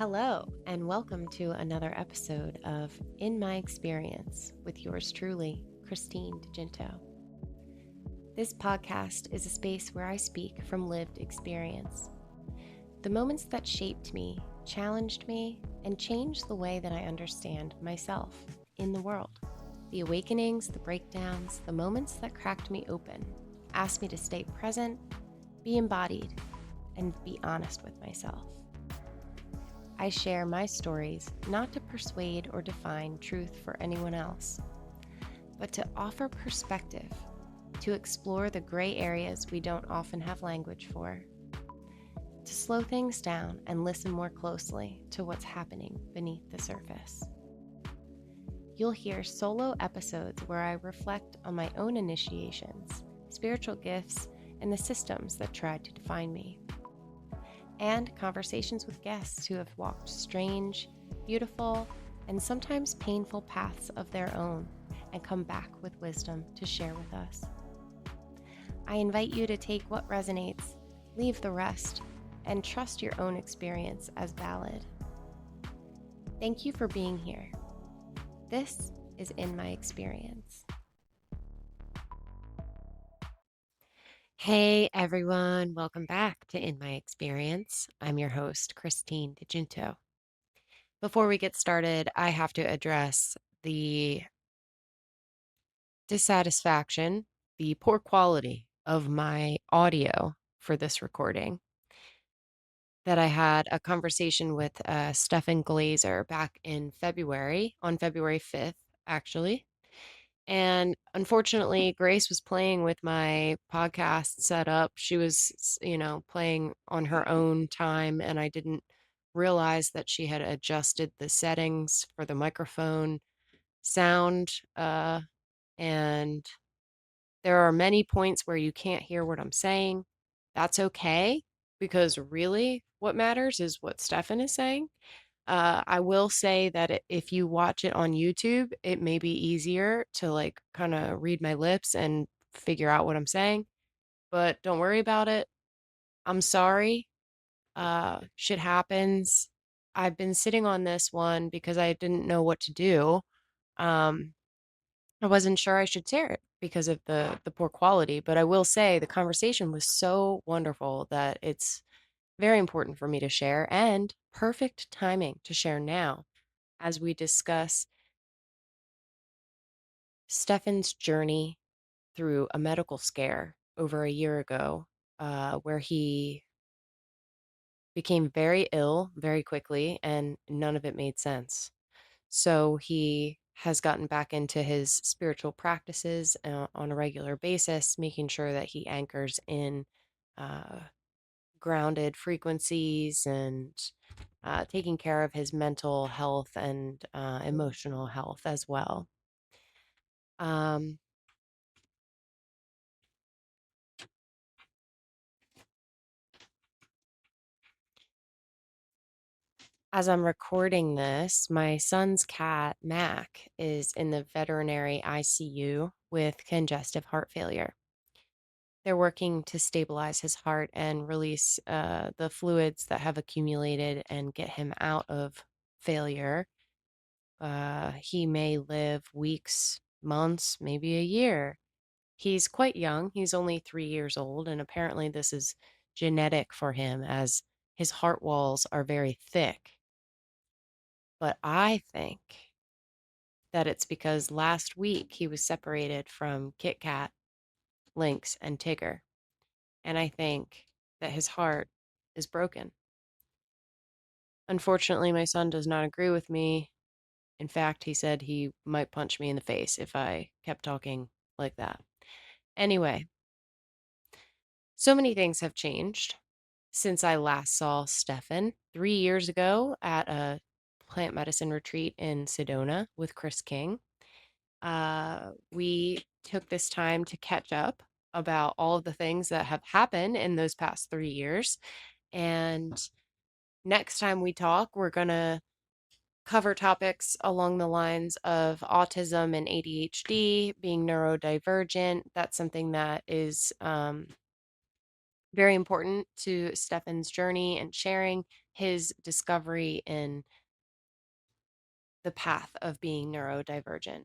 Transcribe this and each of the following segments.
Hello, and welcome to another episode of In My Experience with yours truly, Christine DeGinto. This podcast is a space where I speak from lived experience. The moments that shaped me, challenged me, and changed the way that I understand myself in the world. The awakenings, the breakdowns, the moments that cracked me open, asked me to stay present, be embodied, and be honest with myself. I share my stories not to persuade or define truth for anyone else, but to offer perspective, to explore the gray areas we don't often have language for, to slow things down and listen more closely to what's happening beneath the surface. You'll hear solo episodes where I reflect on my own initiations, spiritual gifts, and the systems that tried to define me, and conversations with guests who have walked strange, beautiful, and sometimes painful paths of their own and come back with wisdom to share with us. I invite you to take what resonates, leave the rest, and trust your own experience as valid. Thank you for being here. This is In My Experience. Hey everyone, welcome back to In My Experience. I'm your host, Christine DeGinto. Before we get started, I have to address the dissatisfaction, the poor quality of my audio for this recording. That I had a conversation with Stefan Glazer back in February, on February 5th, actually. And unfortunately, Grace was playing with my podcast setup. She was, playing on her own time, and I didn't realize that she had adjusted the settings for the microphone sound. And there are many points where you can't hear what I'm saying. That's okay, because really what matters is what Stefan is saying. I will say that if you watch it on YouTube, it may be easier to like kind of read my lips and figure out what I'm saying, but don't worry about it. I'm sorry. Shit happens. I've been sitting on this one because I didn't know what to do. Um, I wasn't sure I should share it because of the poor quality, but I will say the conversation was so wonderful that it's very important for me to share and perfect timing to share now as we discuss Stefan's journey through a medical scare over a year ago, where he became very ill very quickly and none of it made sense. So he has gotten back into his spiritual practices on a regular basis, making sure that he anchors in uh, grounded frequencies and taking care of his mental health and emotional health as well. Um, as I'm recording this, my son's cat, Mac, is in the veterinary ICU with congestive heart failure. They're working to stabilize his heart and release the fluids that have accumulated and get him out of failure. He may live weeks, months, maybe a year. He's quite young. He's only 3 years old, and apparently this is genetic for him as his heart walls are very thick. But I think that it's because last week he was separated from Kit Kat, Lynx, and Tigger. And I think that his heart is broken. Unfortunately, my son does not agree with me. In fact, he said he might punch me in the face if I kept talking like that. Anyway, so many things have changed since I last saw Stefan 3 years ago at a plant medicine retreat in Sedona with Chris King. We took this time to catch up about all of the things that have happened in those past 3 years. And next time we talk, we're going to cover topics along the lines of autism and ADHD, being neurodivergent. That's something that is Very important to Stefan's journey and sharing his discovery in the path of being neurodivergent,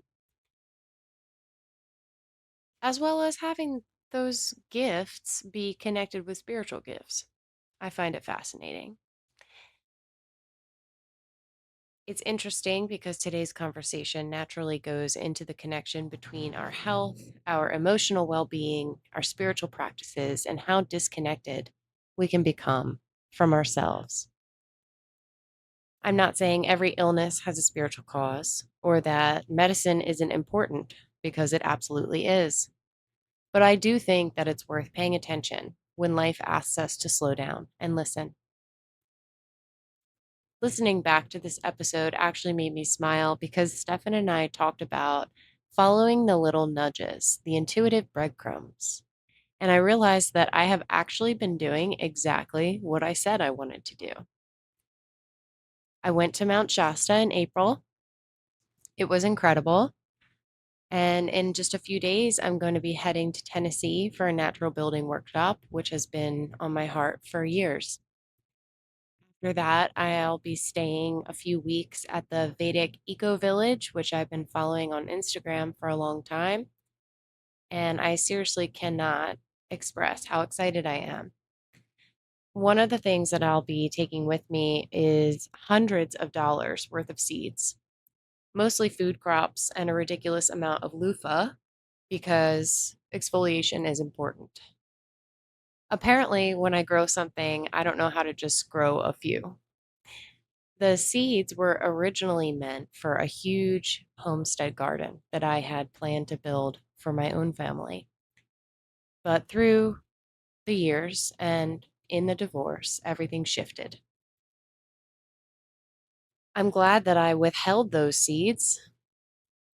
as well as having those gifts be connected with spiritual gifts. I find it fascinating. It's interesting because today's conversation naturally goes into the connection between our health, our emotional well being, our spiritual practices, and how disconnected we can become from ourselves. I'm not saying every illness has a spiritual cause or that medicine isn't important, because it absolutely is. But I do think that it's worth paying attention when life asks us to slow down and listen. Listening back to this episode actually made me smile because Stefan and I talked about following the little nudges, the intuitive breadcrumbs. And I realized that I have actually been doing exactly what I said I wanted to do. I went to Mount Shasta in April. It was incredible. And in just a few days, I'm going to be heading to Tennessee for a natural building workshop, which has been on my heart for years. After that, I'll be staying a few weeks at the Vedic Eco Village, which I've been following on Instagram for a long time. And I seriously cannot express how excited I am. One of the things that I'll be taking with me is hundreds of dollars worth of seeds, mostly food crops, and a ridiculous amount of loofah because exfoliation is important. Apparently, when I grow something, I don't know how to just grow a few. The seeds were originally meant for a huge homestead garden that I had planned to build for my own family. But through the years and in the divorce, everything shifted. I'm glad that I withheld those seeds,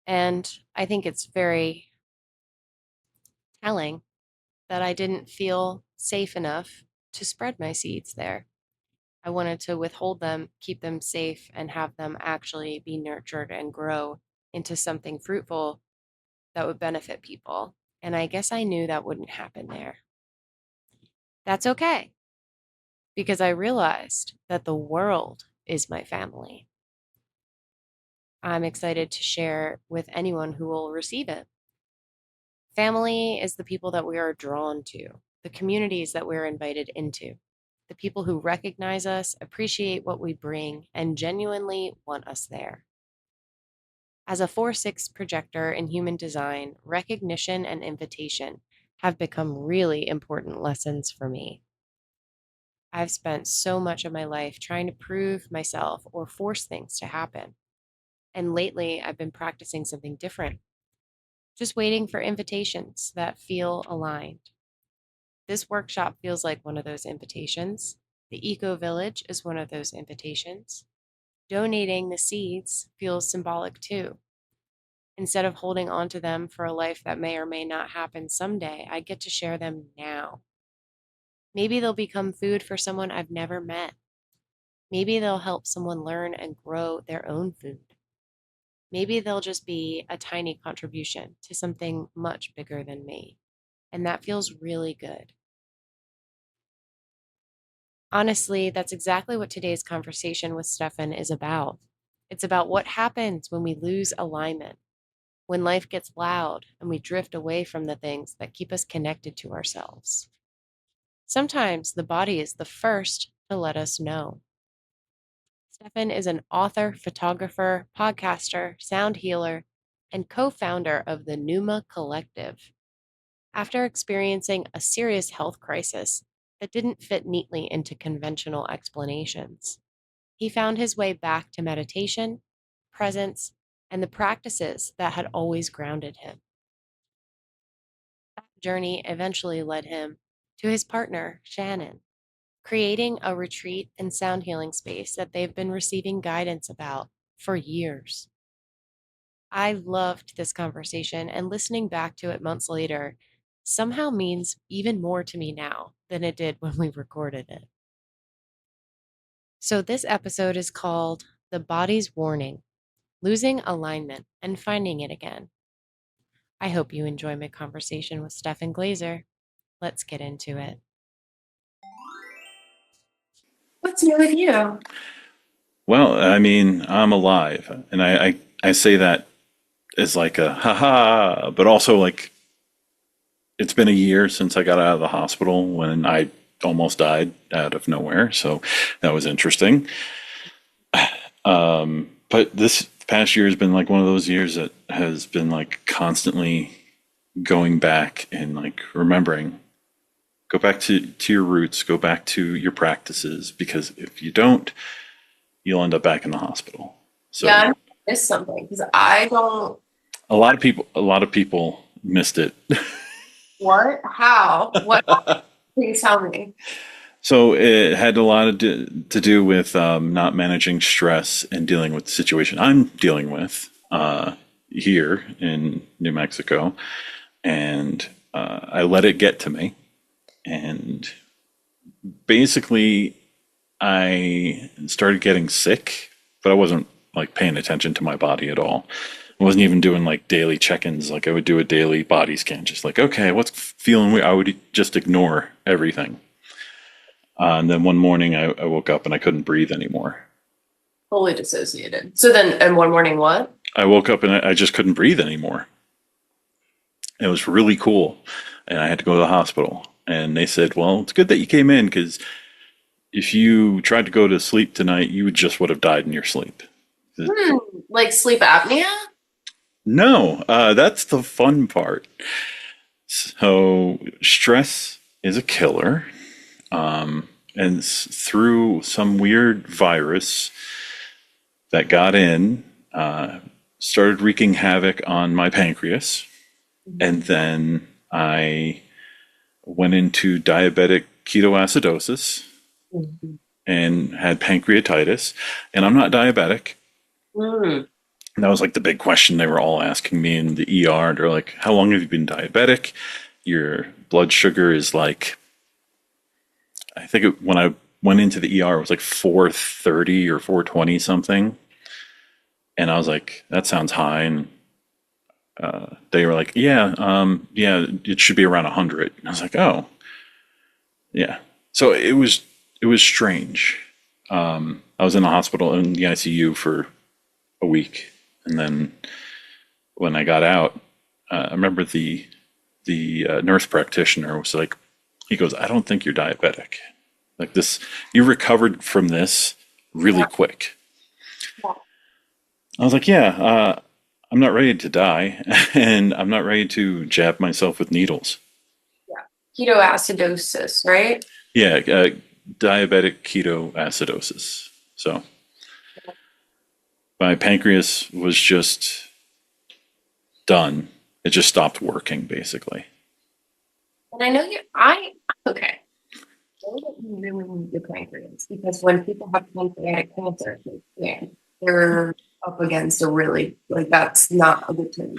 and I think it's very telling that I didn't feel safe enough to spread my seeds there. I wanted to withhold them, keep them safe, and have them actually be nurtured and grow into something fruitful that would benefit people. And I guess I knew that wouldn't happen there. That's okay, because I realized that the world is my family. I'm excited to share with anyone who will receive it. Family is the people that we are drawn to, the communities that we're invited into, the people who recognize us, appreciate what we bring, and genuinely want us there. As a 4/6 projector in human design, recognition and invitation have become really important lessons for me. I've spent so much of my life trying to prove myself or force things to happen. And lately, I've been practicing something different, just waiting for invitations that feel aligned. This workshop feels like one of those invitations. The Eco Village is one of those invitations. Donating the seeds feels symbolic too. Instead of holding on to them for a life that may or may not happen someday, I get to share them now. Maybe they'll become food for someone I've never met. Maybe they'll help someone learn and grow their own food. Maybe they'll just be a tiny contribution to something much bigger than me. And that feels really good. Honestly, that's exactly what today's conversation with Stefan is about. It's about what happens when we lose alignment, when life gets loud and we drift away from the things that keep us connected to ourselves. Sometimes the body is the first to let us know. Stefan is an author, photographer, podcaster, sound healer, and co founder of the Pneuma Collective. After experiencing a serious health crisis that didn't fit neatly into conventional explanations, he found his way back to meditation, presence, and the practices that had always grounded him. That journey eventually led him to his partner, Shannon, creating a retreat and sound healing space that they've been receiving guidance about for years. I loved this conversation, and listening back to it months later somehow means even more to me now than it did when we recorded it. So, this episode is called The Body's Warning: Losing Alignment and Finding It Again. I hope you enjoy my conversation with Stefan Glazer. Let's get into it. What's new with you? Well, I mean, I'm alive, and I say that as like a haha, but also like it's been a year since I got out of the hospital when I almost died out of nowhere, so that was interesting. But this past year has been like one of those years that has been like constantly going back and like remembering, go back to your roots, go back to your practices, because if you don't, you'll end up back in the hospital. Yeah, So I missed something because I don't. a lot of people missed it. What? How? What? Please tell me. So it had a lot of to do with not managing stress and dealing with the situation I'm dealing with here in New Mexico, and I let it get to me, and basically I started getting sick, but I wasn't like paying attention to my body at all. I wasn't even doing like daily check-ins. Like I would do a daily body scan, just like, okay, what's feeling weird? I would just ignore everything. And then one morning I woke up and I couldn't breathe anymore. Fully dissociated. So then, and one morning, what? I woke up and I just couldn't breathe anymore. It was really cool. And I had to go to the hospital. And they said, well, it's good that you came in because if you tried to go to sleep tonight, you would have died in your sleep. Hmm, like sleep apnea? No, that's the fun part. So stress is a killer. And through some weird virus that got in, started wreaking havoc on my pancreas. And then I went into diabetic ketoacidosis Mm-hmm. and had pancreatitis. And I'm not diabetic. Mm. And that was like the big question they were all asking me in the ER. They're like, how long have you been diabetic? Your blood sugar is like, when I went into the ER, it was like 430 or 420 something. And I was like, that sounds high. And they were like, yeah, it should be around 100. And I was like, oh, yeah. So it was strange. I was in the hospital in the ICU for a week, and then when I got out, I remember the nurse practitioner was like, he goes, I don't think you're diabetic. Like this, you recovered from this really Yeah. quick. Yeah. I was like, yeah, I'm not ready to die, and I'm not ready to jab myself with needles. Ketoacidosis, right? Yeah, diabetic ketoacidosis. So my pancreas was just done. It just stopped working, basically. And I know okay. I know that you really need your pancreas because when people have pancreatic cancer, yeah, they're up against a really, like, that's not a good thing.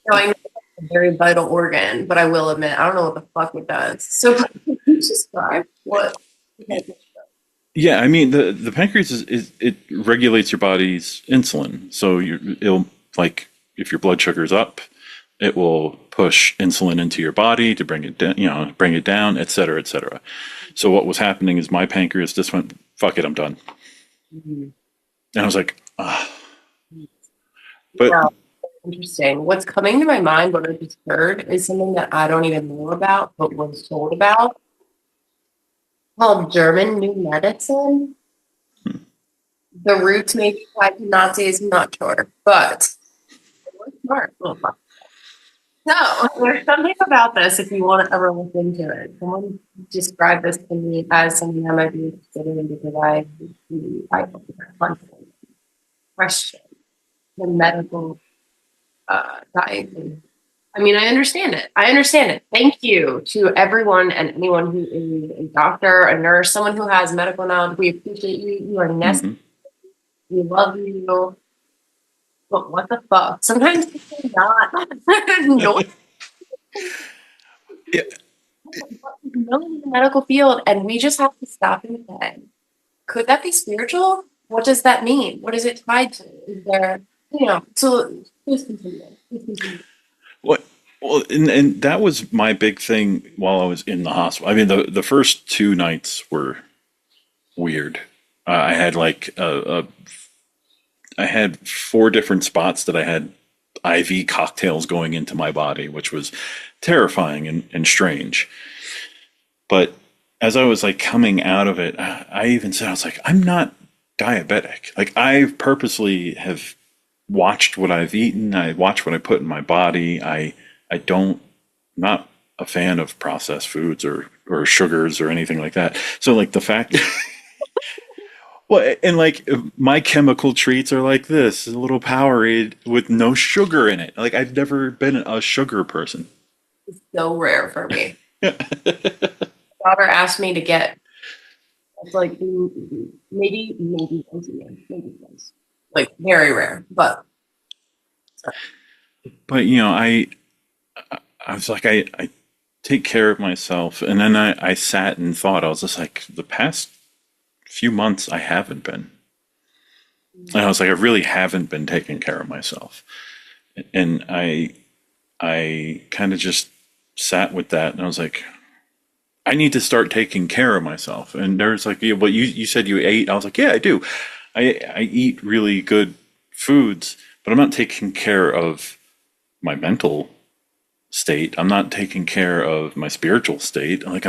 Now, I know it's a very vital organ, but I will admit, I don't know what the fuck it does. So, can you describe what? Yeah, I mean the pancreas is it regulates your body's insulin. So it'll like if your blood sugar's up, it will push insulin into your body to bring it down, bring it down, et cetera, et cetera. So what was happening is my pancreas just went, fuck it, I'm done. Mhm. And I was like, ah. But Yeah, interesting. What's coming to my mind, what I just heard, is something that I don't even know about, but was told about, called German New Medicine. The roots may be tied to Nazis, I'm not sure, but it was smart. Oh, fuck. So there's something about this if you want to ever look into it. Someone described this to me as something I might be interested in because I question the medical diagnosis. I mean, I understand it. I understand it. Thank you to everyone and anyone who is a doctor, a nurse, someone who has medical knowledge. We appreciate you. You are necessary. mhm. We love you. But what the fuck? Sometimes people are not. No, Yeah, no in the medical field, and we just have to stop and say, could that be spiritual? What does that mean? What is it tied to? Is there, so please continue. Please continue. what? Well, and that was my big thing while I was in the hospital. I mean, the first 2 nights were weird. I had I had four different spots that I had IV cocktails going into my body, which was terrifying and strange. But as I was like coming out of it, I even said, I was like, I'm not diabetic. Like I purposely have watched what I've eaten. I watch what I put in my body. I don't, not a fan of processed foods or sugars or anything like that. So like the fact, well, and like my chemical treats are like this, a little Powerade with no sugar in it. Like I've never been a sugar person. So rare for me. Daughter asked me to get, it's like maybe once a year, maybe once. Like very rare, but But I was like, I take care of myself. And then I sat and thought, I was just like, the past few months, I haven't been. And I was like, I really haven't been taking care of myself. And I kind of just sat with that and I was like, I need to start taking care of myself. And there's like, yeah, well, you said you ate. I was like, yeah, I do. I eat really good foods, but I'm not taking care of my mental state. I'm not taking care of my spiritual state. Like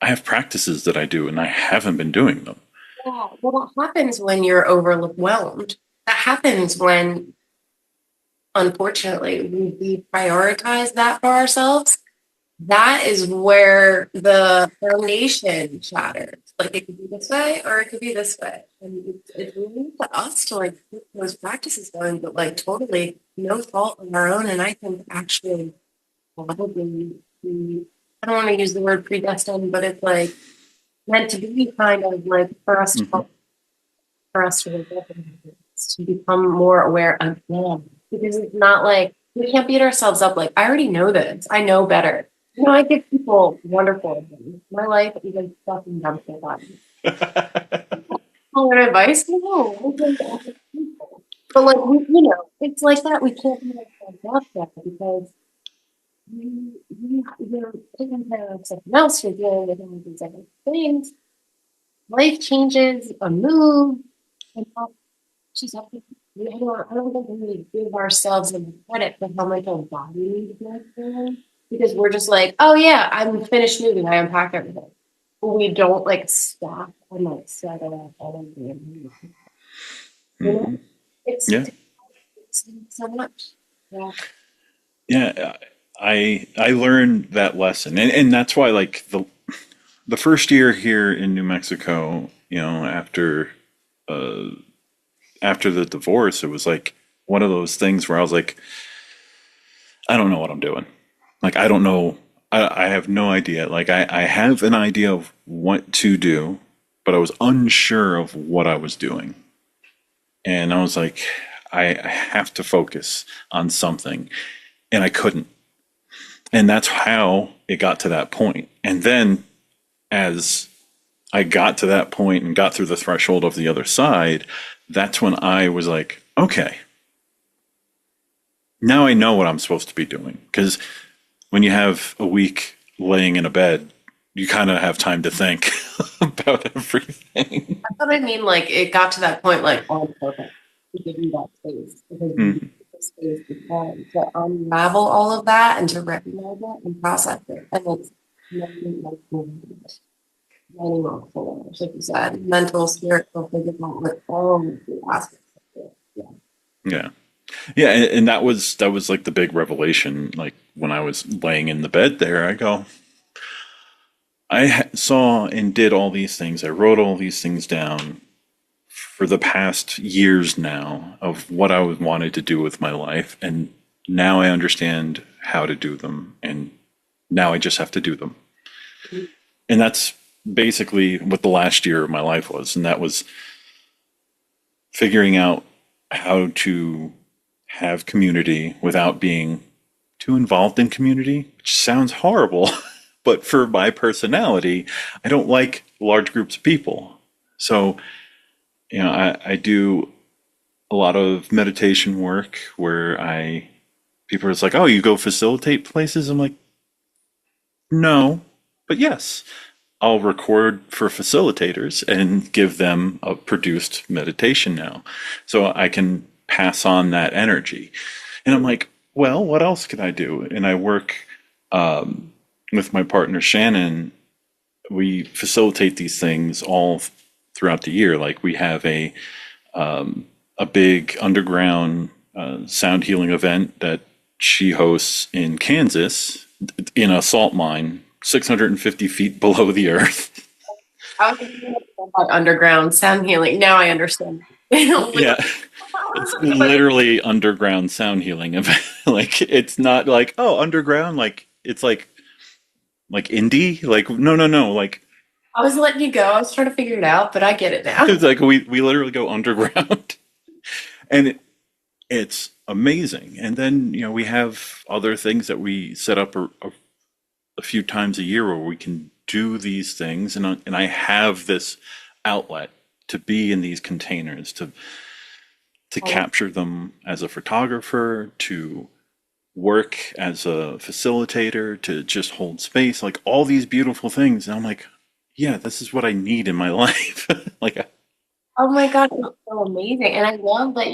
I have practices that I do and I haven't been doing them. yeah. Well, that happens when you're overwhelmed. That happens when, unfortunately, we prioritize that for ourselves. That is where the foundation shatters. Like it could be this way or it could be this way. And it's really up to us to like put those practices going, but like totally no fault of our own. And I think actually probably I don't want to use the word predestined, but it's like meant to be kind of like for us Mm-hmm. to wake up and to become more aware again. Because it's not like we can't beat ourselves up like I already know this. I know better. I give people wonderful advice. My life is a fucking dumpster fire. All that advice, no, I give to other people. But like it's like that. We can't beat ourselves up yet because you're taking care of something else. You're dealing with all these other things. Life changes, a move, and she's like, I don't think we need to give ourselves any credit for how much our body needs to go because we're just like, oh yeah, I'm finished moving. I unpacked everything. But we don't like stop and like settle up all of the Mm-hmm. it's Yeah. so much. Yeah. Yeah. I learned that lesson. And that's why like the first year here in New Mexico, uh after the divorce, it was like one of those things where I was like, I don't know what I'm doing. Like, I don't know. I have no idea. Like, I have an idea of what to do, but I was unsure of what I was doing. And I was like, I have to focus on something. And I couldn't. And that's how it got to that point. And then as I got to that point and got through the threshold of the other side, that's when I was like, okay, now I know what I'm supposed to be doing. Because when you have a week laying in a bed, you kind of have time to think about everything. That's what I mean. Like it got to that point, like on purpose to give you that space because you Mm, need the space to unravel all of that and to recognize it and process it. And it's many multiple layers, like you said, mental, spiritual, physical, like all of the aspects of it. Yeah. yeah. Yeah, and that was like the big revelation. Like when I was laying in the bed there, I go, saw and did all these things. I wrote all these things down for the past years now of what I wanted to do with my life, and now I understand how to do them, and now I just have to do them. And that's basically what the last year of my life was, and that was figuring out how to have community without being too involved in community, which sounds horrible, but for my personality, I don't like large groups of people. So, I do a lot of meditation work where people are just like, oh, you go facilitate places? I'm like, no, but yes. I'll record for facilitators and give them a produced meditation now, so I can pass on that energy. And I'm like, well, what else can I do? And I work with my partner Shannon. We facilitate these things all throughout the year. Like we have a big underground sound healing event that she hosts in Kansas in a salt mine 650 feet below the earth. I was thinking about underground sound healing. Now I understand. Yeah, it's literally underground sound healing event. Like it's not like, oh, underground, like it's like indie, like no, like I was letting you go. I was trying to figure it out, but I get it now. it's like we literally go underground. And it's amazing. And then, we have other things that we set up a few times a year where we can do these things. And I have this outlet to be in these containers, to capture them as a photographer, to work as a facilitator, to just hold space, like all these beautiful things. And I'm like, yeah, this is what I need in my life. Like, Oh my God, it's so amazing. And I love that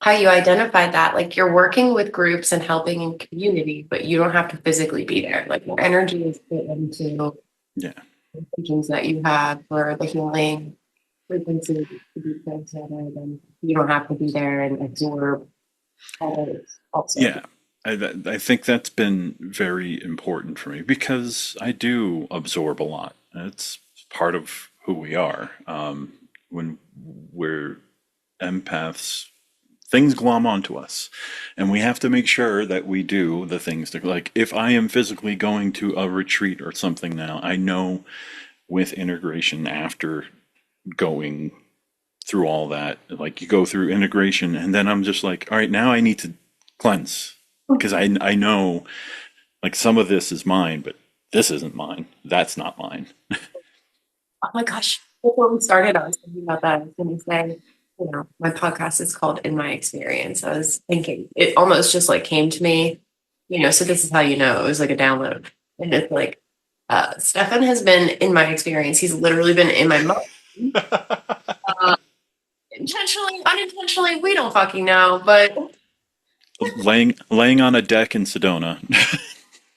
how you identified that. Like you're working with groups and helping in community, but you don't have to physically be there. Like your energy is put into yeah, the intentions that you have for the healing frequency to be transmitted, and you don't have to be there and absorb others also. yeah. I think that's been very important for me because I do absorb a lot. It's part of who we are. When we're empaths, things glom onto us, and we have to make sure that we do the things that, like, if I am physically going to a retreat or something now, I know with integration after going through all that, like you go through integration, and then I'm just like, all right, now I need to cleanse because I know like some of this is mine, but this isn't mine. That's not mine. Oh my gosh. Before we started, I was thinking about that. I was going to say, my podcast is called In My Experience. I was thinking, it almost just like came to me, so this is how it was like a download. And it's like, Stefan has been in my experience. He's literally been in my mind. Intentionally, unintentionally, we don't fucking know. But laying on a deck in Sedona.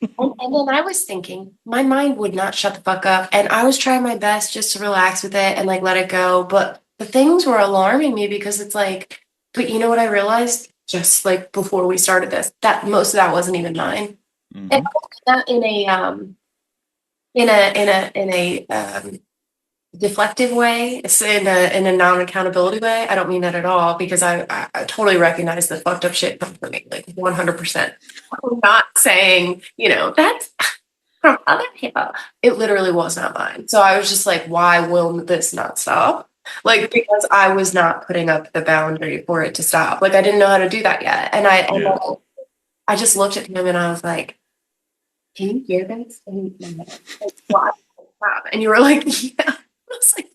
and then I was thinking, my mind would not shut the fuck up. And I was trying my best just to relax with it and like let it go. But the things were alarming me because it's like, but you know what I realized just like before we started this, that most of that wasn't even mine. Mm-hmm. And that in a deflective way, it's in a non-accountability way. I don't mean that at all because I totally recognize that fucked up shit comes from me, like 100%. I'm not saying, that's from other people. It literally was not mine. So I was just like, why will this not stop? Like, because I was not putting up the boundary for it to stop. Like, I didn't know how to do that yet. And I just looked at him and I was like, can you hear this? And, like, why? And you were like, yeah. I was like,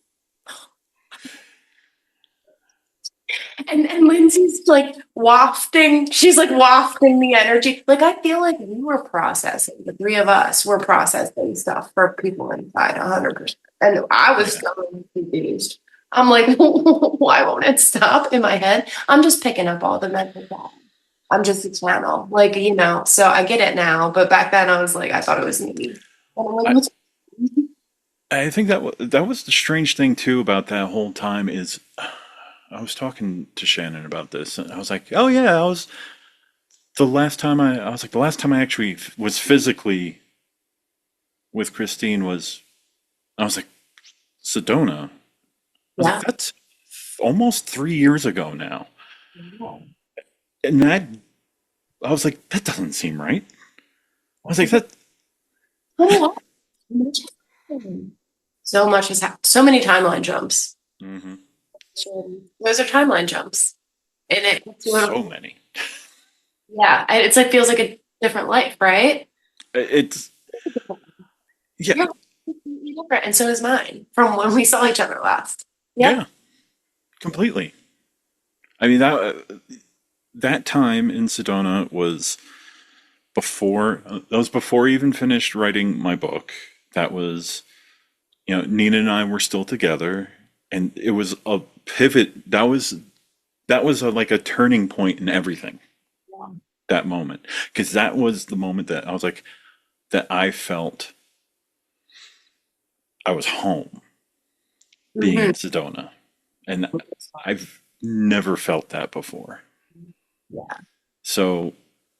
and Lindsay's like wafting. She's like wafting the energy. Like I feel like we were processing. The three of us were processing stuff for people inside 100%. And I was so confused. I'm like, why won't it stop in my head? I'm just picking up all the mental data. I'm just a channel, like So I get it now, but back then I was like, I thought it was me. And I'm like, I think that was the strange thing too about that whole time is I was talking to Shannon about this and I was like, oh yeah, the last time I actually was physically with Christine was, I was like, Sedona. I was like, that's almost 3 years ago now. And I was like, that doesn't seem right. I was like, that. So much has happened. So many timeline jumps. Mm-hmm. Those are timeline jumps. And So many. Yeah. It's like, feels like a different life, right? It's, yeah. Different. And so is mine from when we saw each other last. Yeah, completely. I mean, that time in Sedona was before I even finished writing my book. that was, Nina and I were still together, and it was a pivot. That was like a turning point in everything. Yeah. That moment, because that was the moment that I was like, that I felt I was home, being in Mhm. Sedona, and I've never felt that before. Yeah. So,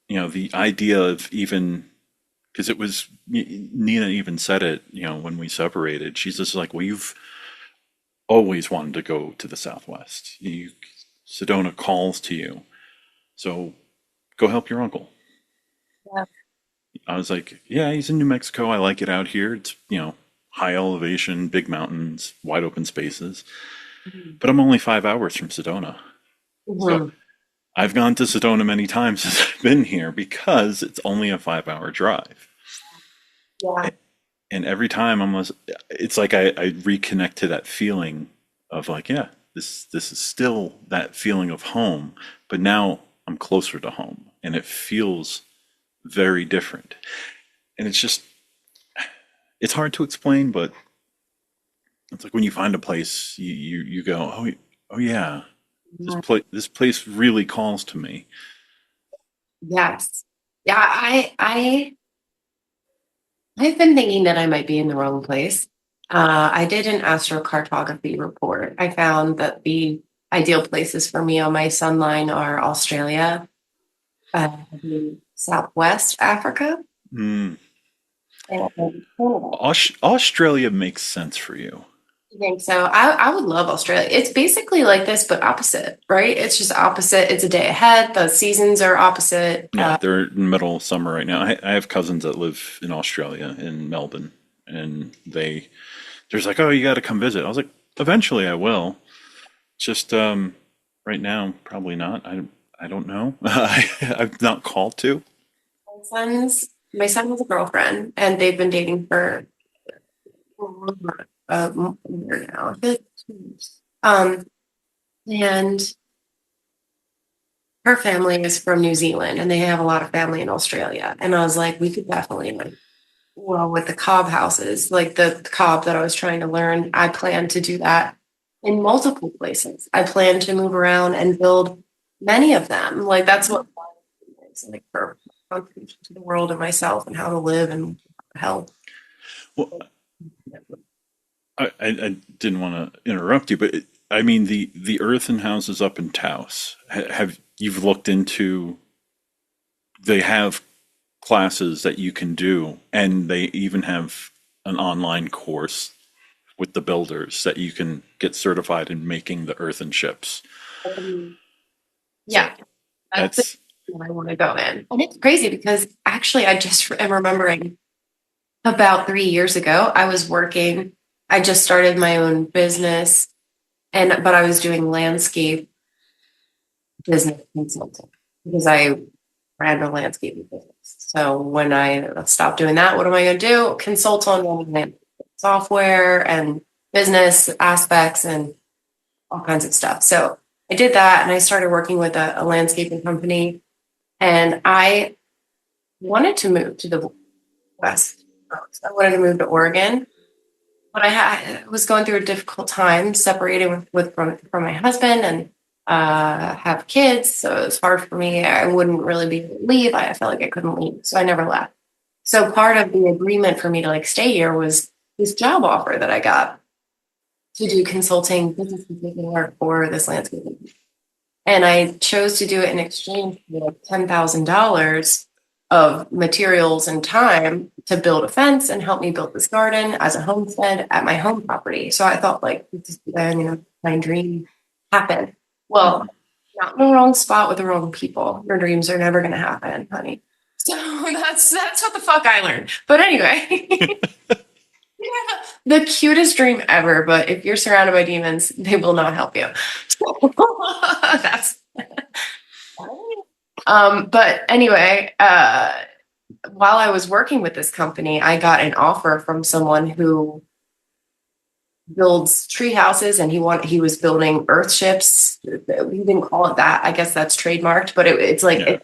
the idea of even, because it was, Nina even said it, when we separated, she's just like, well, you've always wanted to go to the Southwest. Sedona calls to you. So go help your uncle. Yeah. I was like, yeah, he's in New Mexico. I like it out here. It's, high elevation, big mountains, wide open spaces. Mhm. But I'm only 5 hours from Sedona. So Mhm. I've gone to Sedona many times since I've been here because it's only a 5 hour drive. Yeah. And every time it's like I reconnect to that feeling of like, yeah, this is still that feeling of home, but now I'm closer to home and it feels very different. And it's hard to explain, but it's like when you find a place, you go, oh yeah, this place really calls to me. Yes. Yeah, I've been thinking that I might be in the wrong place. I did an astrocartography report. I found that the ideal places for me on my sun line are Australia, Southwest Africa, Mm. and Canada. Australia makes sense for you. I think so. I would love Australia. It's basically like this, but opposite, right? It's just opposite. It's a day ahead. The seasons are opposite. Yeah, they're in the middle of summer right now. I have cousins that live in Australia, in Melbourne, and there's like, oh, you got to come visit. I was like, eventually I will. Just right now, probably not. I don't know. I've not called to. My son has a girlfriend, and they've been dating for a year now. I feel like 2 years. And her family is from New Zealand, and they have a lot of family in Australia. And I was like, we could definitely like, well, with the cob houses, like the cob that I was trying to learn, I plan to do that in multiple places. I plan to move around and build many of them. Like that's what it's like for contribution to the world and myself and how to live and help. Well, I didn't want to interrupt you, but I mean the earthen houses up in Taos. Have you've looked into? They have classes that you can do, and they even have an online course with the builders that you can get certified in making the earthen ships. Um, So yeah, that's the that's one I want to go in. And it's crazy because actually, I just am remembering about 3 years ago, I was working, I just started my own business, but I was doing landscape business consulting because I ran a landscaping business. So when I stopped doing that, what am I going to do? Consult on running software and business aspects and all kinds of stuff. So I did that and I started working with a landscaping company. And I wanted to move to the West Coast. I wanted to move to Oregon, but I was going through a difficult time separating from my husband and have kids. So it was hard for me. I wouldn't really be able to leave. I felt like I couldn't leave. So I never left. So part of the agreement for me to like stay here was this job offer that I got to do consulting, business consulting work for this landscaping. And I chose to do it in exchange for like $10,000 of materials and time to build a fence and help me build this garden as a homestead at my home property. So I thought like, my dream happened. Well, not in the wrong spot with the wrong people. Your dreams are never going to happen, honey. So that's what the fuck I learned. But anyway, the cutest dream ever. But if you're surrounded by demons, they will not help you. That's but anyway, while I was working with this company, I got an offer from someone who builds tree houses, and he was building earth ships. We didn't call it that. I guess that's trademarked, but it's like yeah.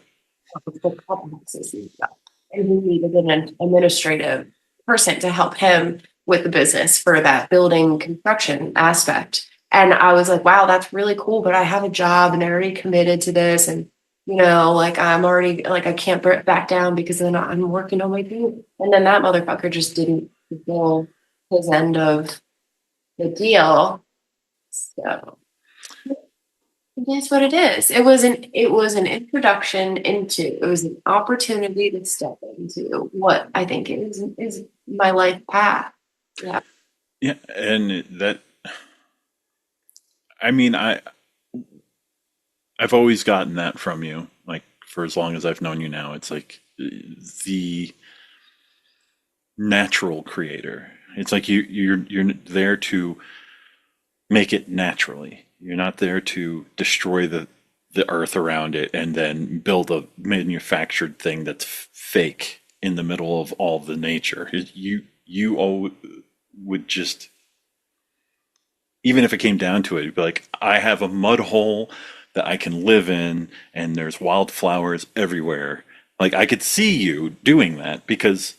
it's houses and stuff. And he needed an administrative person to help him with the business for that building construction aspect. And I was like, wow, that's really cool, but I have a job and I already committed to this. And, like I'm already, like, I can't back down because then I'm working on my dream. And then that motherfucker just didn't fulfill his end of the deal. So that's what it is. It was an introduction into, it was an opportunity to step into what I think is my life path. Yeah. Yeah, and that, I mean, I've always gotten that from you, like for as long as I've known you now. It's like the natural creator. It's like you're there to make it naturally. You're not there to destroy the earth around it and then build a manufactured thing that's fake in the middle of all the nature. You all would just, even if it came down to it, you'd be like, I have a mud hole that I can live in, and there's wildflowers everywhere. Like I could see you doing that because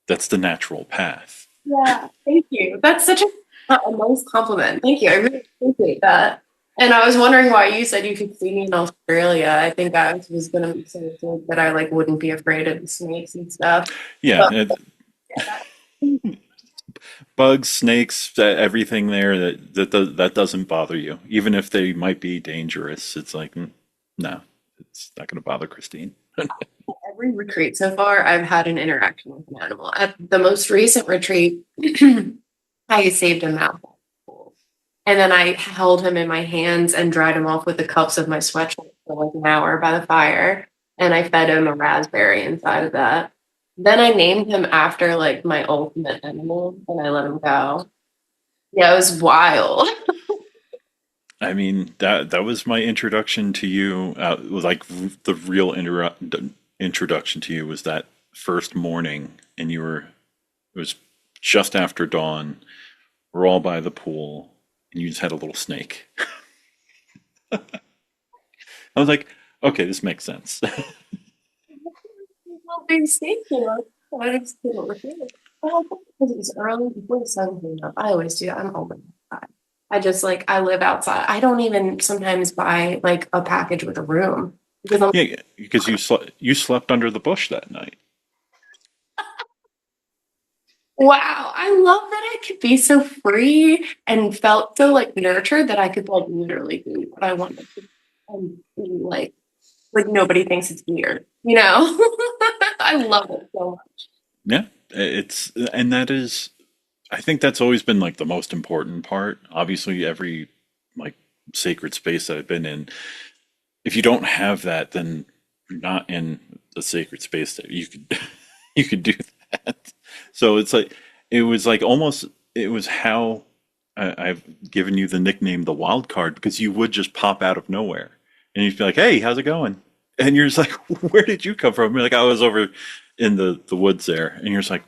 that's the natural path. Yeah, thank you. That's such a nice compliment. Thank you. I really appreciate that. And I was wondering why you said you could see me in Australia. I think I was gonna say that I like wouldn't be afraid of the snakes and stuff. Yeah, But yeah, bugs, snakes, everything there that doesn't bother you, even if they might be dangerous. It's like, no, it's not going to bother Christine. every retreat so far, I've had an interaction with an animal. At the most recent retreat, I saved a mouse. And then I held him in my hands and dried him off with the cuffs of my sweatshirt for like an hour by the fire. And I fed him a raspberry inside of that. Then I named him after like my ultimate animal and I let him go. Yeah, it was wild. I mean, that was my introduction to you. Was like the real introduction to you was that first morning, and it was just after dawn. We're all by the pool, and you just had a little snake. I was like, okay, this makes sense. Well, big snake, I just couldn't refuse. Well, because it was early before the sun came up. I always do. I'm always outside. I just like I live outside. I don't even sometimes buy like a package with a room because I'm Yeah, because you slept under the bush that night. wow. I love that I could be so free and felt so like nurtured that I could like literally do what I wanted to and be like nobody thinks it's weird. I love it so much. Yeah, it's and that is, I think that's always been like the most important part. Obviously, every like sacred space that I've been in, if you don't have that, then you're not in the sacred space that you could you could do that. So it's like it was like almost it was how I've given you the nickname the wild card because you would just pop out of nowhere and you'd be like, "Hey, how's it going?" And you're just like, "Where did you come from?" You're like, "I was over in the woods there," and you're just like,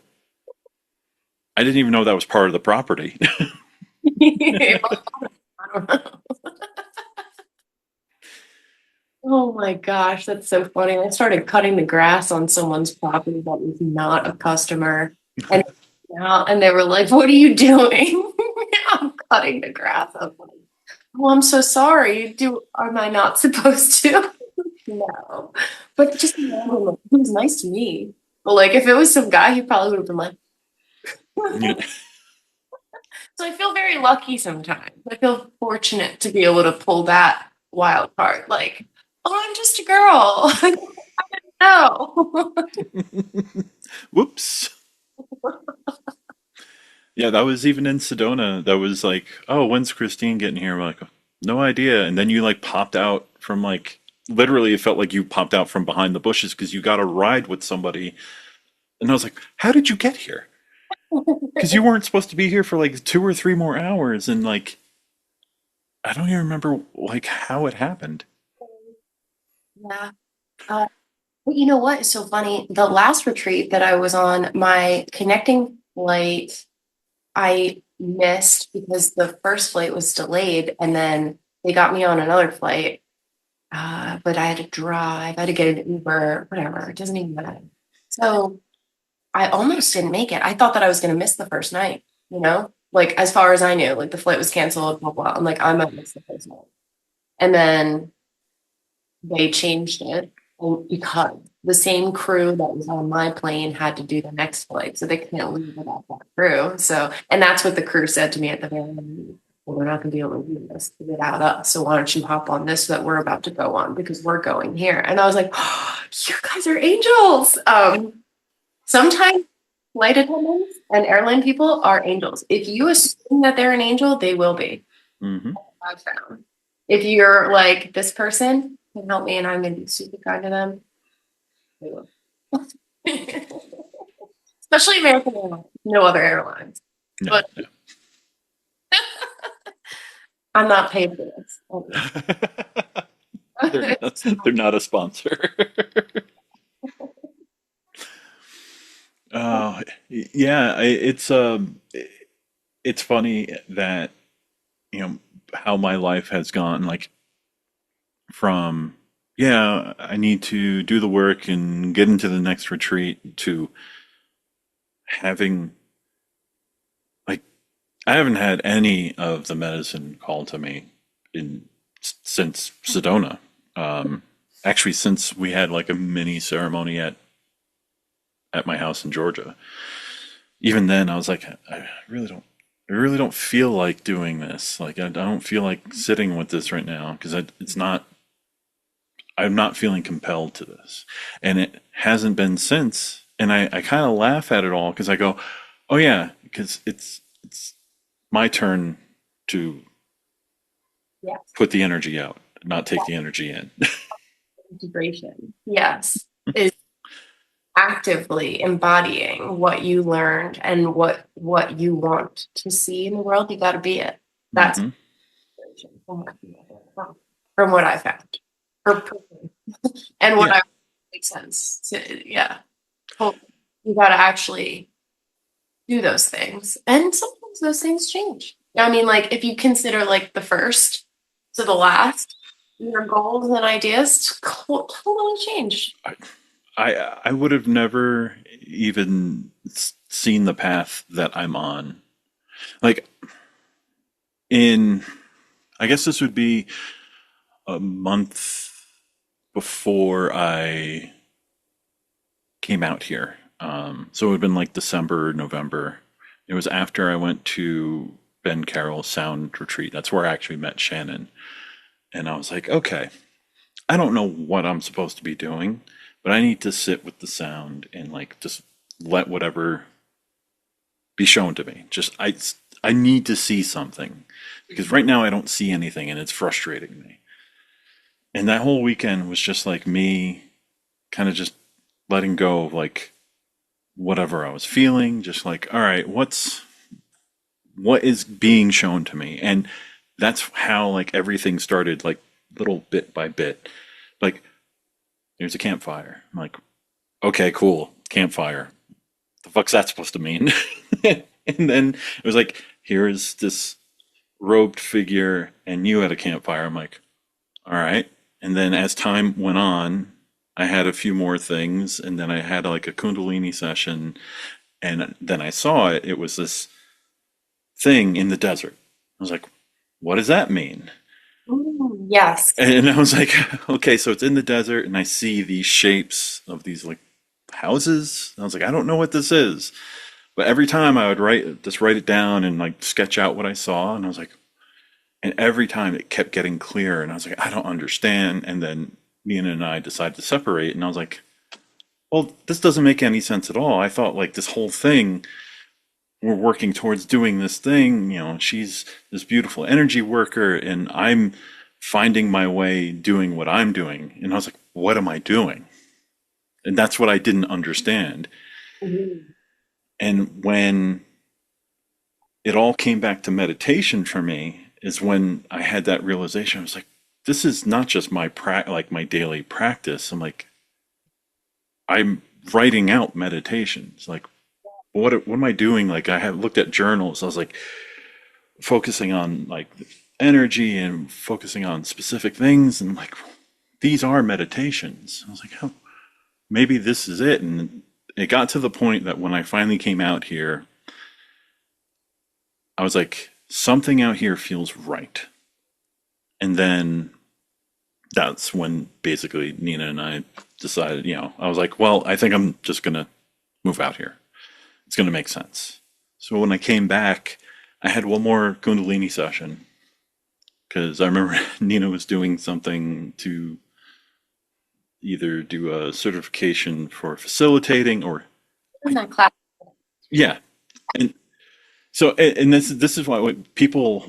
"I didn't even know that was part of the property." I don't know. Oh my gosh, that's so funny. I started cutting the grass on someone's property that was not a customer. And and they were like, "What are you doing?" I'm cutting the grass. I'm like, "Oh, I'm so sorry. Am I not supposed to?" No. But just imagine, like, he was nice to me. But like if it was some guy, he probably would have been like, so I feel very lucky sometimes. I feel fortunate to be able to pull that wild card. Like, oh, I'm just a girl. No. Whoops. Yeah, that was even in Sedona. That was like, oh, when's Christine getting here? We're like, no idea. And then you like popped out from like, literally, it felt like you popped out from behind the bushes because you got a ride with somebody. And I was like, how did you get here? Because you weren't supposed to be here for like 2 or 3 more hours. And like, I don't even remember like how it happened. Yeah. Well, you know what is so funny? The last retreat that I was on, my connecting flight, I missed because the first flight was delayed, and then they got me on another flight. But I had to drive, I had to get an Uber, whatever. It doesn't even matter. So I almost didn't make it. I thought that I was going to miss the first night, like as far as I knew, like the flight was canceled, blah, blah. I'm like, I might miss the first night. And then they changed it because the same crew that was on my plane had to do the next flight. So they couldn't leave without that crew. So, and that's what the crew said to me at the very end. Well, we're not going to be able to do this without us. So why don't you hop on this that we're about to go on because we're going here. And I was like, oh, you guys are angels. Sometimes flight attendants and airline people are angels. If you assume that they're an angel, they will be. Mm-hmm. I've found. If you're like, this person can help me and I'm going to be super kind to them, they will. Especially American Airlines, no other airlines. No, But no. I'm not paid for this. They're not a sponsor. Yeah, it's funny that how my life has gone like from yeah, I need to do the work and get into the next retreat to having like I haven't had any of the medicine called to me in since Sedona. Actually, since we had like a mini ceremony at my house in Georgia. Even then, I was like, I really don't feel like doing this. Like, I don't feel like sitting with this right now because it's not. I'm not feeling compelled to this, and it hasn't been since. And I kind of laugh at it all because I go, oh yeah, because it's my turn to Yes. put the energy out, not take the energy in. Integration. Yes. Is actively embodying what you learned and what you want to see in the world. You got to be it. That's Hmm. from what I found. And what Yeah, I makes sense. Yeah. Well, you got to actually do those things. And sometimes those things change. I mean, like if you consider like the first to the last, your goals and ideas totally change. I would have never even seen the path that I'm on. Like in, I guess this would be a month before I came out here. So it would have been like December, November. It was after I went to Ben Carroll's sound retreat. That's where I actually met Shannon. And I was like, okay, I don't know what I'm supposed to be doing, but I need to sit with the sound and like just let whatever be shown to me. I need to see something because right now I don't see anything and it's frustrating me. And that whole weekend was just like me kind of just letting go of like whatever I was feeling, just like, all right, what is being shown to me? And that's how like everything started, like little bit by bit. Like, there's a campfire. I'm like, okay, cool, campfire. The fuck's that supposed to mean? And then it was like, here's this robed figure, and you at a campfire. I'm like, all right. And then as time went on, I had a few more things, and then I had like a Kundalini session, and then I saw it. It was this thing in the desert. I was like, what does that mean? Ooh, yes. And I was like, okay, so it's in the desert, and I see these shapes of these like houses. And I was like, I don't know what this is. But every time I would write it down and like sketch out what I saw, and I was like, and every time it kept getting clearer, and I was like, I don't understand. And then Nina and I decided to separate, and I was like, well, this doesn't make any sense at all. I thought like this whole thing, we're working towards doing this thing. She's this beautiful energy worker, and I'm finding my way doing what I'm doing. And I was like, what am I doing? And that's what I didn't understand. Mhm. And when it all came back to meditation for me is when I had that realization. I was like, this is not just like my daily practice. I'm like, I'm writing out meditations. Like, what am I doing? Like, I have looked at journals. I was like focusing on like energy and focusing on specific things, and like these are meditations. I was like, oh, maybe this is it. And it got to the point that when I finally came out here, I was like, something out here feels right. And then that's when basically Nina and I decided, I was like, well, I think I'm just going to move out here. It's going to make sense. So when I came back, I had one more Kundalini session because I remember Nina was doing something to either do a certification for facilitating or, In that class. yeah. And so, and this is why when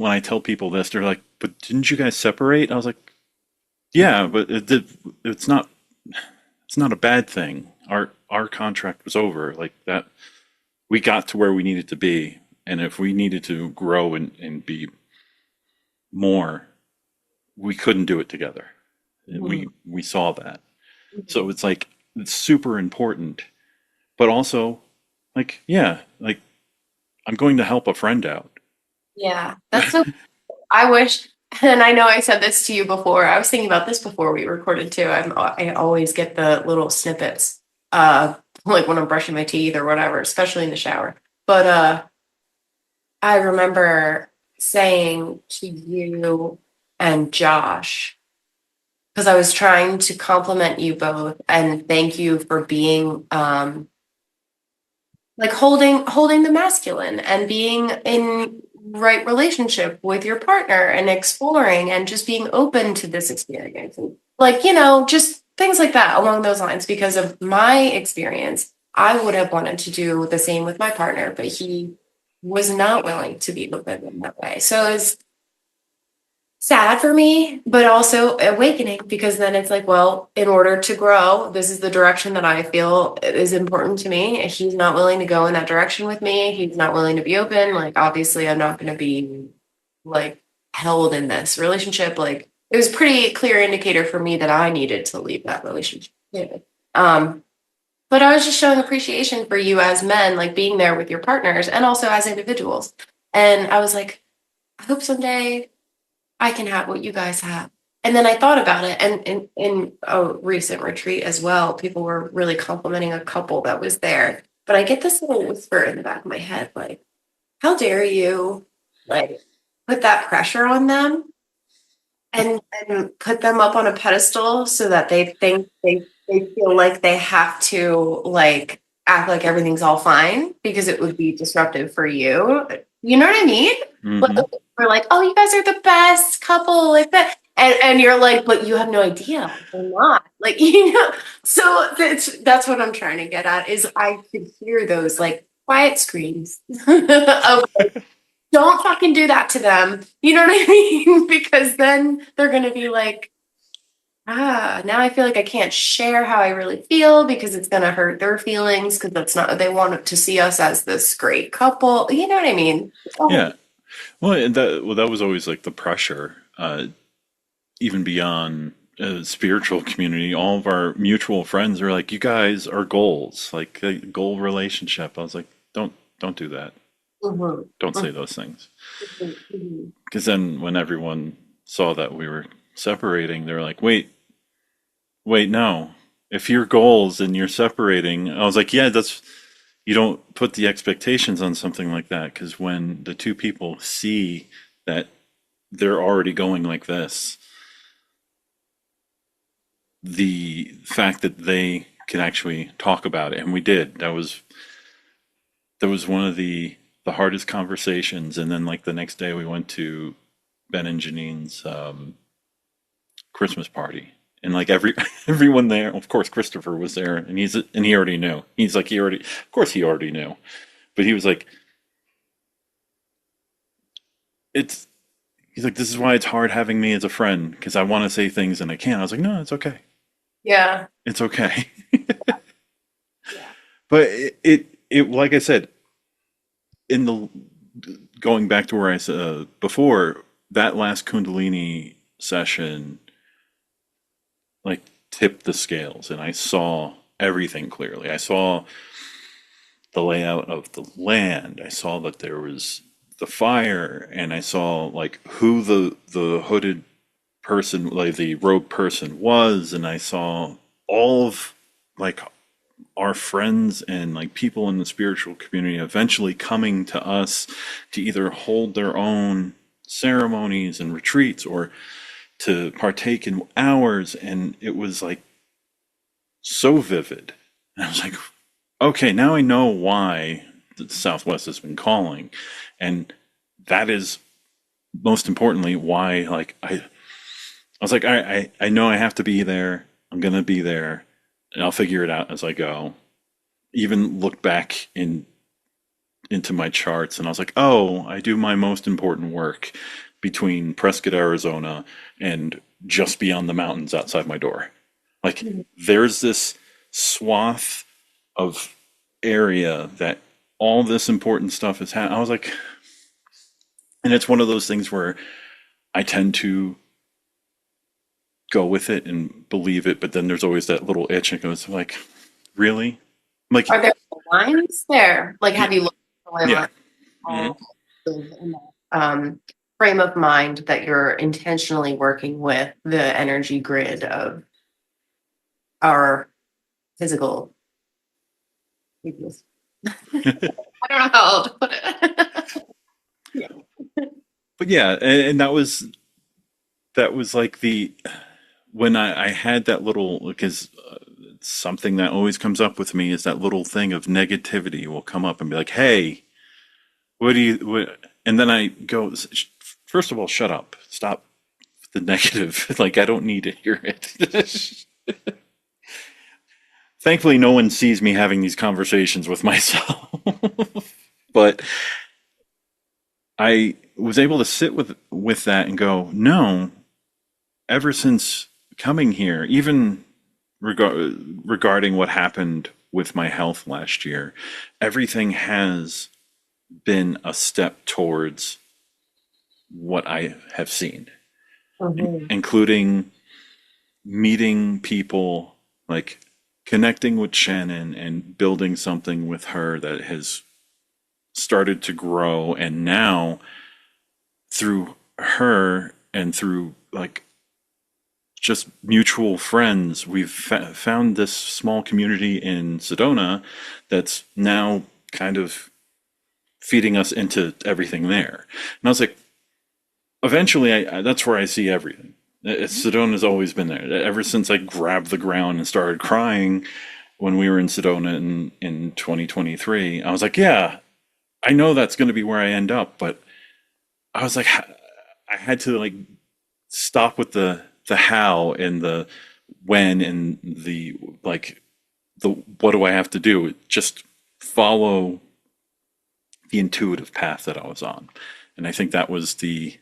I tell people this, they're like, but didn't you guys separate? I was like, yeah, but it's not a bad thing. Our contract was over. Like that, we got to where we needed to be, and if we needed to grow and be more, we couldn't do it together. And we saw that. So it's like it's super important, but also like yeah, like I'm going to help a friend out. Yeah, that's so. I wish, and I know I said this to you before. I was thinking about this before we recorded too. I always get the little snippets, like when I'm brushing my teeth or whatever, especially in the shower. But I remember saying to you and Josh, because I was trying to compliment you both and thank you for being like holding the masculine and being in right relationship with your partner and exploring and just being open to this experience and like just things like that along those lines because of my experience. I would have wanted to do the same with my partner, but he was not willing to be open in that way. So it's sad for me, but also awakening because then it's like, well, in order to grow, this is the direction that I feel is important to me. If he's not willing to go in that direction with me, he's not willing to be open. Like, obviously, I'm not going to be like held in this relationship. Like, it was pretty clear indicator for me that I needed to leave that relationship. Yeah. But I was just showing appreciation for you as men, like being there with your partners and also as individuals. And I was like, I hope someday I can have what you guys have. And then I thought about it, and in a recent retreat as well, people were really complimenting a couple that was there. But I get this little whisper in the back of my head, like, how dare you like put that pressure on them and put them up on a pedestal so that they think they feel like they have to like act like everything's all fine because it would be disruptive for you. You know what I mean? Like, Mm-hmm. we're like, oh, you guys are the best couple, like that. And you're like, but you have no idea. They're not. Like, so that's what I'm trying to get at is I could hear those like quiet screams of don't fucking do that to them. You know what I mean? Because then they're going to be like, now I feel like I can't share how I really feel because it's going to hurt their feelings because that's not, they want to see us as this great couple. You know what I mean? Oh, Yeah. Well, that was always like the pressure, even beyond spiritual community. All of our mutual friends are like, "You guys are goals, like a goal relationship." I was like, don't do that. mhm, Don't mhm, say those things." mhm. Because then when everyone saw that we were separating, they were like, wait, no. If your goals and you're separating, I was like, yeah, that's you don't put the expectations on something like that because when the two people see that they're already going like this, the fact that they can actually talk about it, and we did. That was one of the hardest conversations. And then like the next day, we went to Ben and Janine's Christmas party, and like everyone there, of course, Christopher was there, and he already knew. He's like of course, he already knew, but he was like, it's. He's like, this is why it's hard having me as a friend because I want to say things and I can't. I was like, no, it's okay. Yeah. It's okay. Yeah. But it like I said, in the going back to where I said before that last Kundalini session, like tipped the scales, and I saw everything clearly. I saw the layout of the land. I saw that there was the fire, and I saw like who the hooded person, like the rogue person was, and I saw all of like our friends and like people in the spiritual community eventually coming to us to either hold their own ceremonies and retreats or to partake in ours. And it was like so vivid. And I was like, okay, now I know why the Southwest has been calling. And that is most importantly why like I was like, I know I have to be there. I'm gonna be there and I'll figure it out as I go. Even look back into my charts and I was like, oh, I do my most important work between Prescott, Arizona and just beyond the mountains outside my door. Like there's this swath of area that all this important stuff is I was like, and it's one of those things where I tend to go with it and believe it, but then there's always that little itch and it goes like, really? Like, Are there lines there? Like, yeah, have you looked at the yeah. line in that frame of mind that you're intentionally working with the energy grid of our physical weakness? I don't know how else to put it. Yeah. But yeah, and that was like the when I had that little because something that always comes up with me is that little thing of negativity will come up and be like, "Hey, what do you?" What? And then I go, first of all, shut up, stop the negative. Like I don't need to hear it. Thankfully, no one sees me having these conversations with myself. But I was able to sit with that and go, no, ever since coming here, even regarding what happened with my health last year, everything has been a step towards what I have seen, including meeting people, like connecting with Shannon and building something with her that has started to grow. And now through her and through like just mutual friends, we've found this small community in Sedona that's now kind of feeding us into everything there. And I was like, eventually, that's where I see everything. Sedona's always been there. Ever since I grabbed the ground and started crying when we were in Sedona in 2023, I was like, yeah, I know that's going to be where I end up. But I was like, I had to like stop with the how and the when and the like the what do I have to do? Just follow the intuitive path that I was on. And I think that was the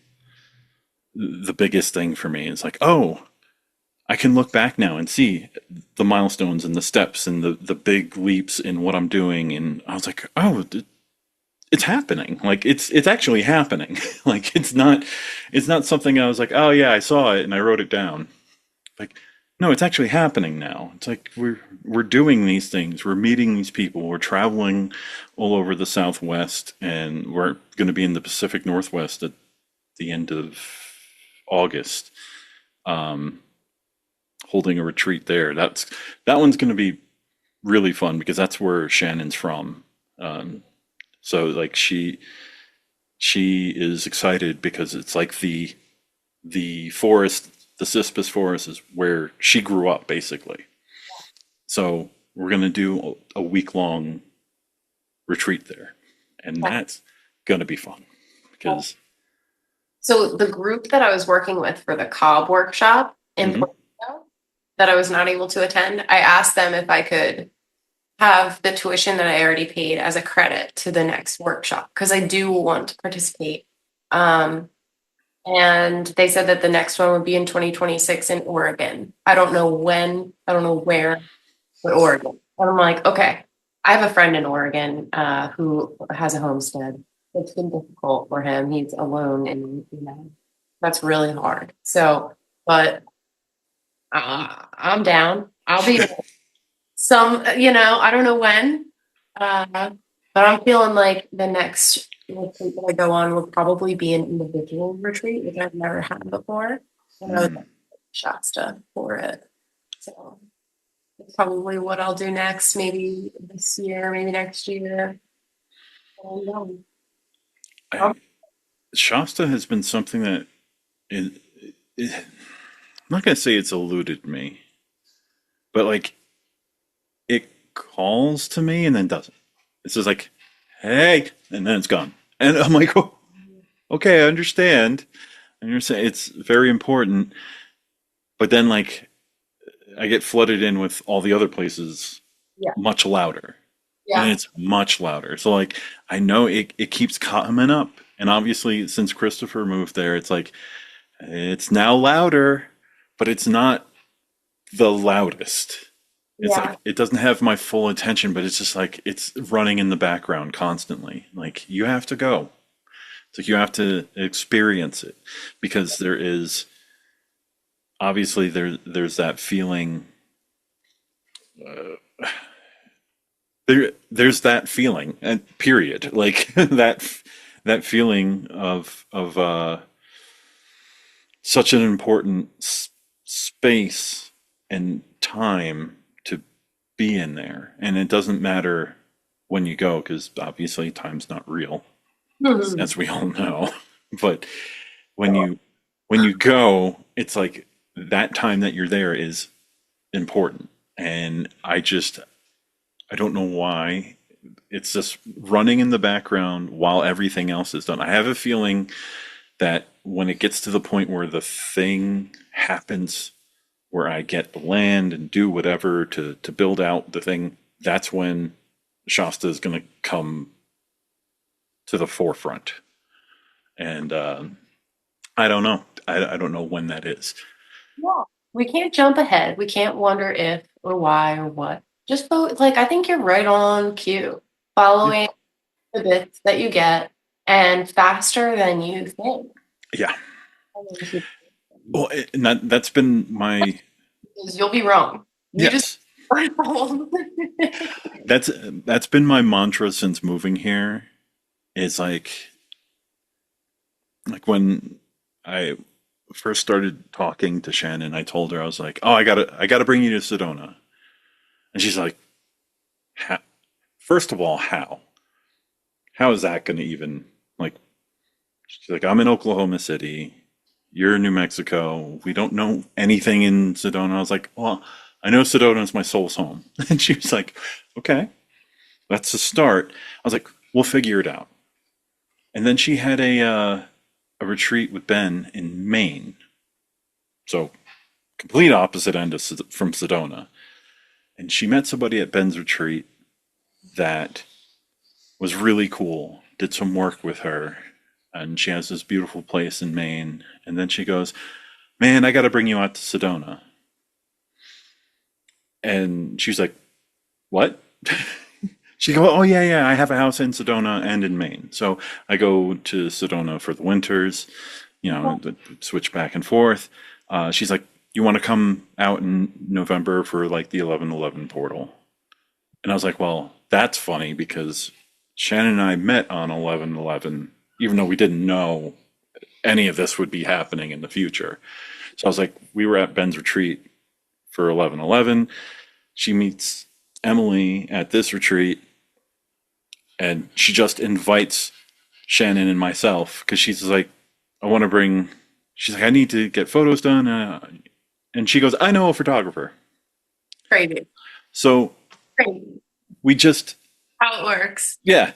biggest thing for me. It's like, oh, I can look back now and see the milestones and the steps and the big leaps in what I'm doing. And I was like, oh, it's happening. Like it's actually happening. Like it's not something I was like, oh yeah, I saw it and I wrote it down. Like, no, it's actually happening now. It's like we're doing these things. We're meeting these people. We're traveling all over the Southwest, and we're going to be in the Pacific Northwest at the end of August, holding a retreat there. That one's going to be really fun because that's where Shannon's from. So like she is excited because it's like the forest, the Cispus forest is where she grew up basically. So we're going to do a week long retreat there, and that's going to be fun because. So the group that I was working with for the Cobb workshop in Puerto Rico that I was not able to attend, I asked them if I could have the tuition that I already paid as a credit to the next workshop because I do want to participate. And they said that the next one would be in 2026 in Oregon. I don't know when, I don't know where, but Oregon. And I'm like, okay, I have a friend in Oregon who has a homestead. It's been difficult for him. He's alone and that's really hard. So, but I'm down. I'll be I don't know when, but I'm feeling like the next retreat that I go on will probably be an individual retreat, which I've never had before. And I was Shasta for it. So It's probably what I'll do next, maybe this year, maybe next year. I don't know. I, Shasta has been something that I'm not going to say it's eluded me, but like it calls to me and then doesn't. It's just like, hey, and then it's gone. And I'm like, oh, okay, I understand. And you're saying it's very important, but then like I get flooded in with all the other places Yeah. much louder. And Yeah. it's much louder. So like I know it keeps coming up. And obviously since Christopher moved there, it's like it's now louder, but it's not the loudest. It's Yeah. like it doesn't have my full attention, but it's just like it's running in the background constantly. Like you have to go. It's like you have to experience it because there is obviously there's that feeling there's that feeling and period like that feeling of such an important space and time to be in there, and it doesn't matter when you go because obviously time's not real, Mhm. as we all know. But when you go, it's like that time that you're there is important, and I don't know why it's just running in the background while everything else is done. I have a feeling that when it gets to the point where the thing happens, where I get the land and do whatever to build out the thing, that's when Shasta is going to come to the forefront. And I don't know. I don't know when that is. Yeah. We can't jump ahead. We can't wonder if or why or what. Just like I think you're right on cue, Yeah. following the bits that you get and faster than you think. Yeah. I mean, keep- Well, and that's been my because you'll be wrong. You just yes. That's been my mantra since moving here. It's like when I first started talking to Shannon, I told her I was like, "Oh, I gotta bring you to Sedona," and she's like, "First of all, how? How is that going to even like?" She's like, "I'm in Oklahoma City. You're in New Mexico. We don't know anything in Sedona." I was like, "Well, I know Sedona is my soul's home," and she was like, "Okay, that's a start." I was like, "We'll figure it out." And then she had a retreat with Ben in Maine, so complete opposite end of from Sedona. And she met somebody at Ben's retreat that was really cool. Did some work with her, and she has this beautiful place in Maine. And then she goes, "Man, I got to bring you out to Sedona." And she's like, "What?" She goes, "Oh yeah, yeah. I have a house in Sedona and in Maine, so I go to Sedona for the winters. Switch back and forth." She's like, "You want to come out in November for like the 11/11 portal?" And I was like, "Well, that's funny because Shannon and I met on 11/11, even though we didn't know any of this would be happening in the future." So I was like, we were at Ben's retreat for 11/11. She meets Emily at this retreat, and she just invites Shannon and myself because she's like, "I want to bring." She's like, "I need to get photos done," and she goes, "I know a photographer." Crazy. So Crazy. we just, How it works. yeah,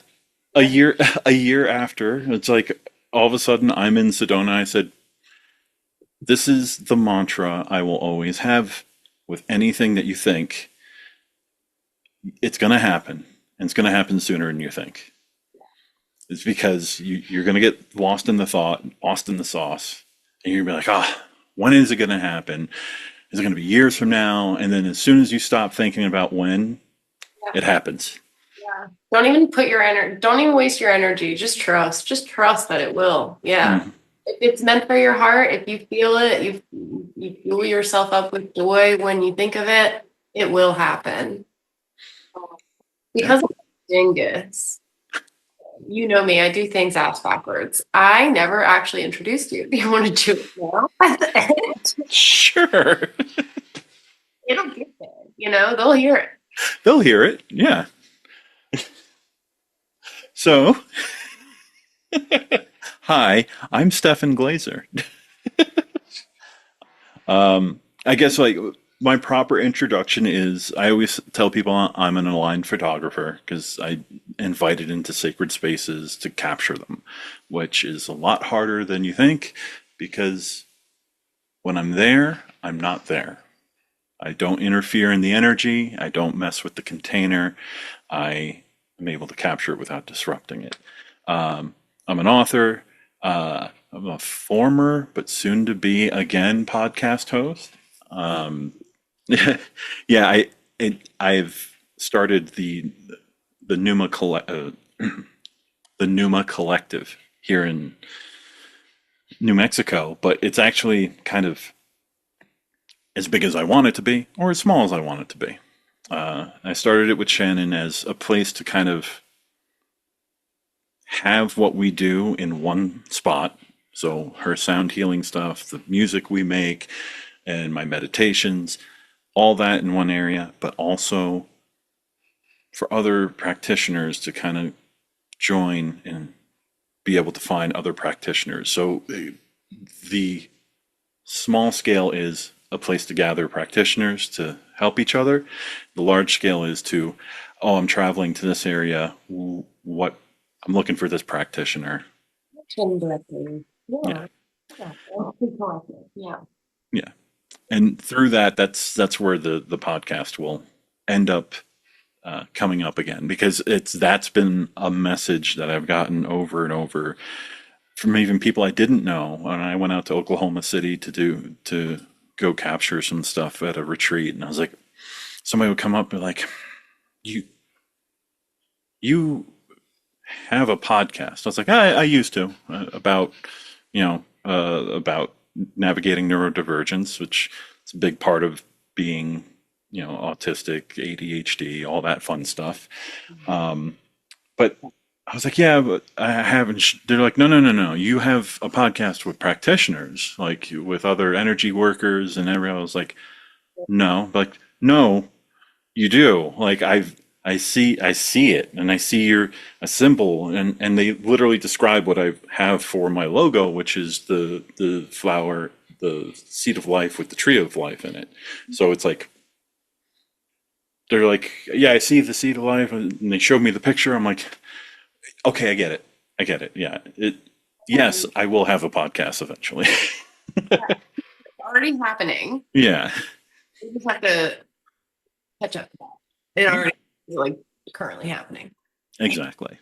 a year a year after, it's like all of a sudden I'm in Sedona. I said, "This is the mantra I will always have with anything that you think. It's going to happen, and it's going to happen sooner than you think." It's because you're going to get lost in the thought, lost in the sauce, and you're going to be like, "Ah, when is it going to happen? Is it going to be years from now?" And then as soon as you stop thinking about when, Yeah. it happens. Yeah. Don't even put your energy, don't even waste your energy. Just trust. Just trust that it will. Yeah. Mm, If it's meant for your heart, if you feel it, you fuel yourself up with joy when you think of it, it will happen. yeah. Because of dingus, you know me, I do things ass backwards. I never actually introduced you. Do you want to do it now at the end? Sure. It'll get there. they'll hear it. They'll hear it. Yeah. So, hi, I'm Stefan Glazer. I guess like my proper introduction is I always tell people I'm an aligned photographer because I invited into sacred spaces to capture them, which is a lot harder than you think because when I'm there, I'm not there. I don't interfere in the energy. I don't mess with the container. I am able to capture it without disrupting it. I'm an author. I'm a former but soon to be again podcast host. Um, yeah, I've started the the Pneuma Collective here in New Mexico, but it's actually kind of as big as I want it to be, or as small as I want it to be. I started it with Shannon as a place to kind of have what we do in one spot. So her sound healing stuff, the music we make, and my meditations, all that in one area, but also for other practitioners to kind of join and be able to find other practitioners. So the small scale is a place to gather practitioners to help each other. The large scale is to, oh, I'm traveling to this area. What I'm looking for this practitioner. Indirectly. Yeah, Yeah. Yeah. That's pretty collective. Yeah. yeah. And through that, that's where the podcast will end up coming up again because that's been a message that I've gotten over and over from even people I didn't know when I went out to Oklahoma City to go capture some stuff at a retreat, and I was like, somebody would come up and be like, "You you have a podcast?" I was like, I used to about about navigating neurodivergence, which is a big part of being autistic, ADHD, all that fun stuff. But I was like, yeah, but I haven't. They're like, no, no, no, no. You have a podcast with practitioners, like with other energy workers and everything. I was like, no, like, no, you do. Like, I see it, and I see your a symbol, and they literally describe what I have for my logo, which is the flower, the seed of life with the tree of life in it. So it's like they're like, yeah, I see the seed of life, and they showed me the picture. I'm like, okay, I get it. I get it. Yeah. Yes, I will have a podcast eventually. It's already happening. Yeah. We just have to catch up to that. It already is like currently happening. Exactly.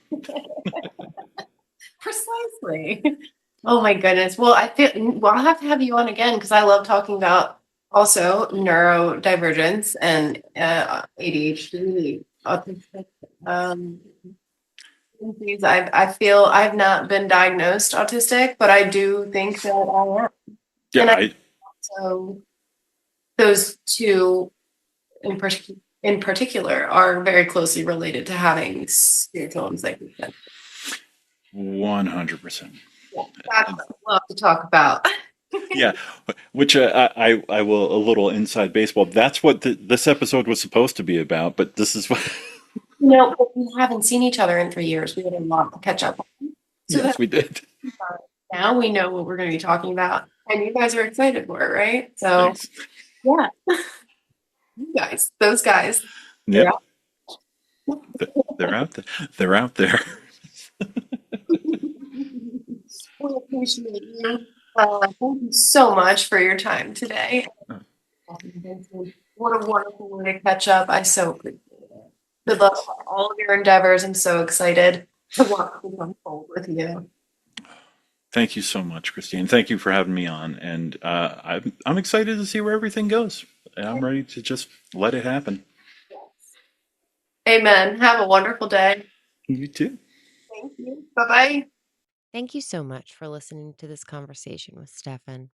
Precisely. Oh my goodness. Well, I'll have to have you on again because I love talking about also neurodivergence and ADHD, autistic. I feel I've not been diagnosed autistic, but I do think that I am. Yeah. And so those two in particular are very closely related to having spiritual anxiety. 100%. Yeah, that's what I love to talk about. Yeah. Which I will a little inside baseball. That's what this episode was supposed to be about, but this is what. But we haven't seen each other in 3 years. We had a lot to catch up on. So Yes, that we did. now we know what we're going to be talking about, and you guys are excited for it, right? So Thanks. yeah, you guys, those guys, they're Yep. out. They're out there. They're out there. We appreciate you. Thank you so much for your time today. What a wonderful way to catch up. I so appreciate it. Good luck with all of your endeavors. I'm so excited to watch them unfold with you. Thank you so much, Christine. Thank you for having me on, and I'm excited to see where everything goes. And I'm ready to just let it happen. Amen. Have a wonderful day. You too. Thank you. Bye-bye. Thank you so much for listening to this conversation with Stefan.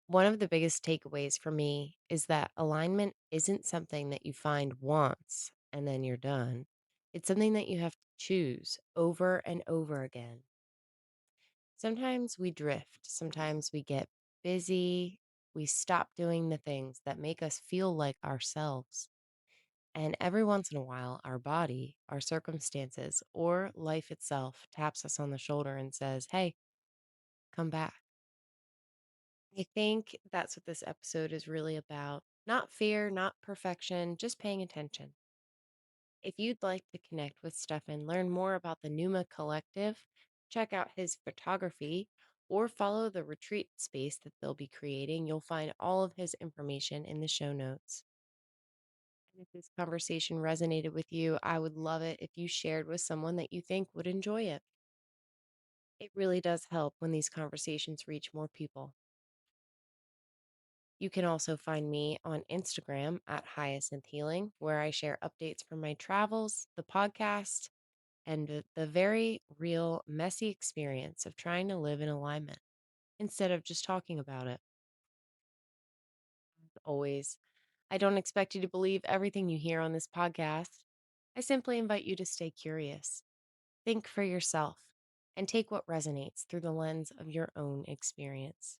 One of the biggest takeaways for me is that alignment isn't something that you find once and then you're done. It's something that you have to choose over and over again. Sometimes we drift, sometimes we get busy, we stop doing the things that make us feel like ourselves. And every once in a while, our body, our circumstances, or life itself taps us on the shoulder and says, hey, come back. I think that's what this episode is really about. Not fear, not perfection, just paying attention. If you'd like to connect with Stefan, learn more about the Pneuma Collective, check out his photography, or follow the retreat space that they'll be creating, you'll find all of his information in the show notes. And if this conversation resonated with you, I would love it if you shared with someone that you think would enjoy it. It really does help when these conversations reach more people. You can also find me on Instagram at Hyacinth Healing, where I share updates from my travels, the podcast, and the very real, messy experience of trying to live in alignment instead of just talking about it. As always, I don't expect you to believe everything you hear on this podcast. I simply invite you to stay curious, think for yourself, and take what resonates through the lens of your own experience.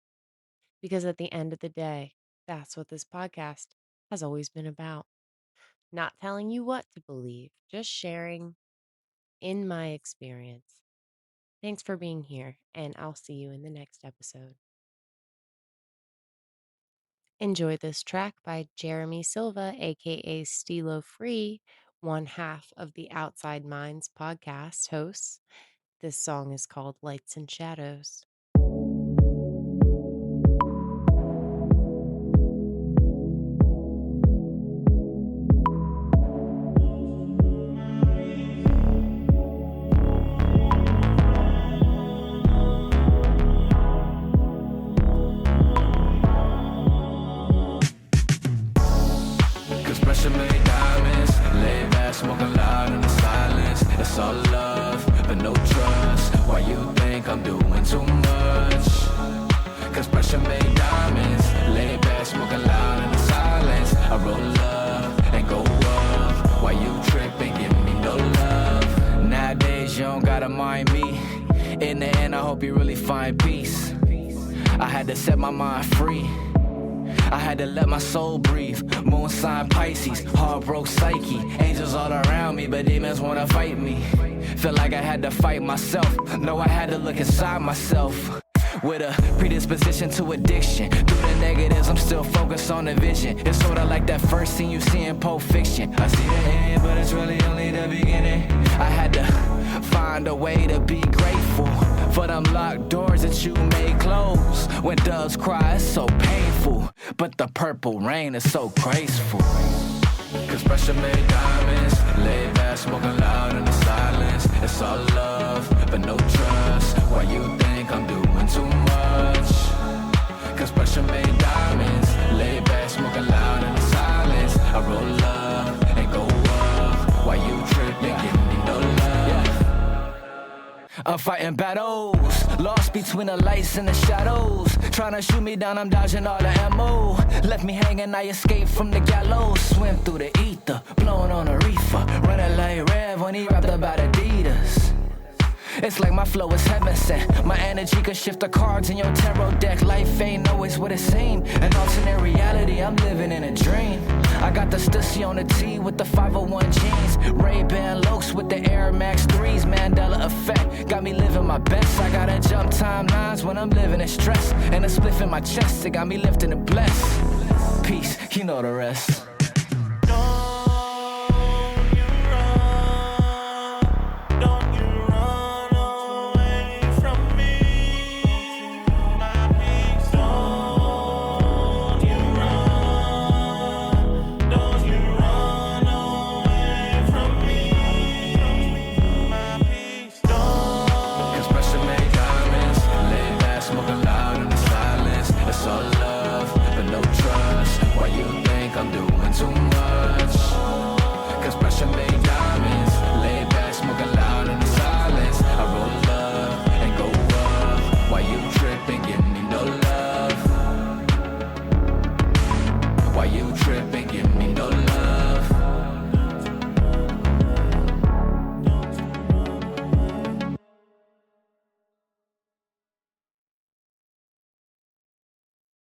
Because at the end of the day, that's what this podcast has always been about. Not telling you what to believe, just sharing in my experience. Thanks for being here, and I'll see you in the next episode. Enjoy this track by Jeremy Silva, aka Stilo Free, one half of the Outside Minds podcast hosts. This song is called Lights and Shadows. Pressure made diamonds, lay back, smoking loud in the silence. It's all love, but no trust. Why you think I'm doing too much? Cause pressure made diamonds, lay back, smoking loud in the silence. I roll up and go up. Why you tripping, give me no love? Nowadays you don't gotta mind me. In the end I hope you really find peace. I had to set my mind free. I had to let my soul breathe. Moon sign Pisces, heart broke psyche. Angels all around me, but demons wanna fight me. Feel like I had to fight myself. No, I had to look inside myself. With a predisposition to addiction. Through the negatives, I'm still focused on the vision. It's sorta like that first scene you see in Pulp Fiction. I see the end, but it's really only the beginning. I had to find a way to be grateful for them locked doors that you made close. When doves cry, it's so painful, but the purple rain is so graceful. Cause pressure made diamonds, lay back, smoking loud in the silence. It's all love, but no trust. Why you think I'm doing too much? Cause pressure made diamonds, lay back, smoking loud in the silence. I roll up and go up. Why you tripping, give me no love? I'm fighting battles, lost between the lights and the shadows. Trying to shoot me down, I'm dodging all the ammo. Left me hanging, I escaped from the gallows. Swim through the ether, blowing on a reefer. Running like Rev when he rapped about Adidas. It's like my flow is heaven sent. My energy could shift the cards in your tarot deck. Life ain't always what it seemed. An alternate reality, I'm living in a dream. I got the Stussy on the T with the 501 jeans. Ray-Ban Lokes with the Air Max 3s. Mandela effect, got me living my best. I gotta jump timelines when I'm living in stress. And a spliff in my chest, it got me lifting and blessed. Peace, you know the rest.